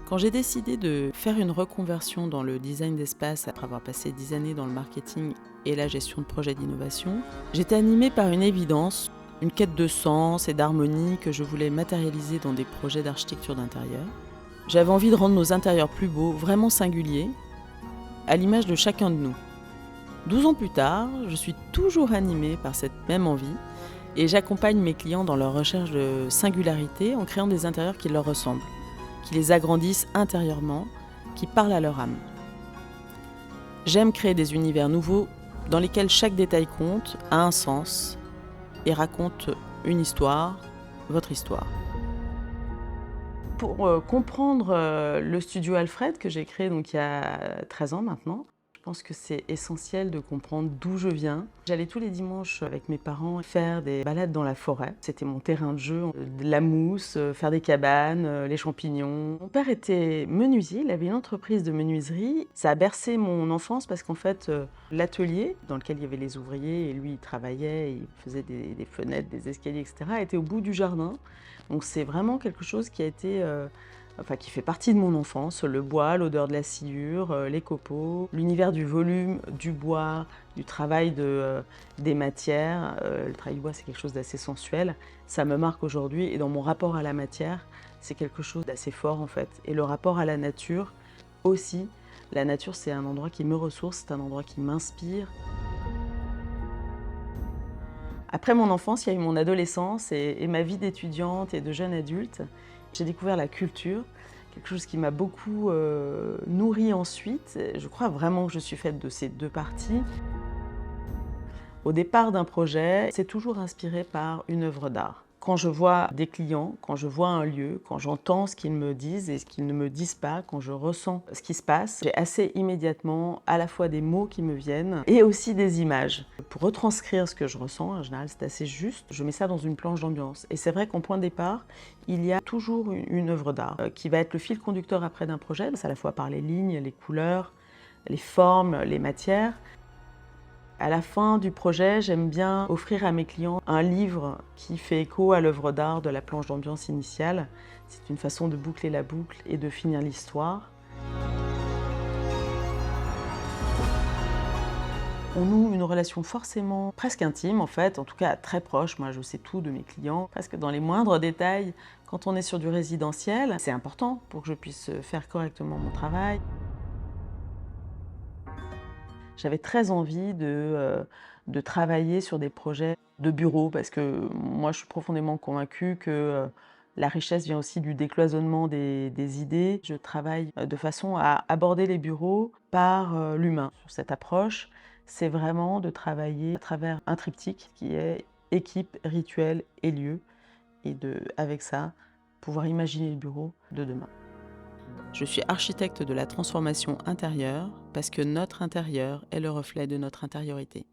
Quand j'ai décidé de faire une reconversion dans le design d'espace après avoir passé 10 années dans le marketing et la gestion de projets d'innovation, j'étais animée par une évidence, une quête de sens et d'harmonie que je voulais matérialiser dans des projets d'architecture d'intérieur. J'avais envie de rendre nos intérieurs plus beaux, vraiment singuliers, à l'image de chacun de nous. 12 ans plus tard, je suis toujours animée par cette même envie et j'accompagne mes clients dans leur recherche de singularité en créant des intérieurs qui leur ressemblent, qui les agrandissent intérieurement, qui parlent à leur âme. J'aime créer des univers nouveaux dans lesquels chaque détail compte, a un sens et raconte une histoire, votre histoire. Pour comprendre le studio Alfred que j'ai créé donc il y a 13 ans maintenant, je pense que c'est essentiel de comprendre d'où je viens. J'allais tous les dimanches avec mes parents faire des balades dans la forêt. C'était mon terrain de jeu, de la mousse, faire des cabanes, les champignons. Mon père était menuisier, il avait une entreprise de menuiserie. Ça a bercé mon enfance parce qu'en fait, l'atelier dans lequel il y avait les ouvriers et lui il travaillait, il faisait des fenêtres, des escaliers, etc. était au bout du jardin. Donc c'est vraiment quelque chose qui a été... qui fait partie de mon enfance, le bois, l'odeur de la sciure, les copeaux, l'univers du volume, du bois, du travail des matières. Le travail du bois, c'est quelque chose d'assez sensuel. Ça me marque aujourd'hui et dans mon rapport à la matière, c'est quelque chose d'assez fort en fait. Et le rapport à la nature aussi. La nature, c'est un endroit qui me ressource, c'est un endroit qui m'inspire. Après mon enfance, il y a eu mon adolescence et ma vie d'étudiante et de jeune adulte. J'ai découvert la culture, quelque chose qui m'a beaucoup nourrie ensuite. Je crois vraiment que je suis faite de ces deux parties. Au départ d'un projet, c'est toujours inspiré par une œuvre d'art. Quand je vois des clients, quand je vois un lieu, quand j'entends ce qu'ils me disent et ce qu'ils ne me disent pas, quand je ressens ce qui se passe, j'ai assez immédiatement à la fois des mots qui me viennent et aussi des images. Pour retranscrire ce que je ressens, en général c'est assez juste, je mets ça dans une planche d'ambiance. Et c'est vrai qu'en point de départ, il y a toujours une œuvre d'art qui va être le fil conducteur après d'un projet. C'est à la fois par les lignes, les couleurs, les formes, les matières. À la fin du projet, j'aime bien offrir à mes clients un livre qui fait écho à l'œuvre d'art de la planche d'ambiance initiale. C'est une façon de boucler la boucle et de finir l'histoire. On noue une relation forcément presque intime en fait, en tout cas très proche. Moi je sais tout de mes clients, presque dans les moindres détails. Quand on est sur du résidentiel, c'est important pour que je puisse faire correctement mon travail. J'avais très envie de travailler sur des projets de bureau parce que moi je suis profondément convaincue que la richesse vient aussi du décloisonnement des idées. Je travaille de façon à aborder les bureaux par l'humain. Sur cette approche, c'est vraiment de travailler à travers un triptyque qui est équipe, rituel et lieu et avec ça, pouvoir imaginer le bureau de demain. Je suis architecte de la transformation intérieure parce que notre intérieur est le reflet de notre intériorité.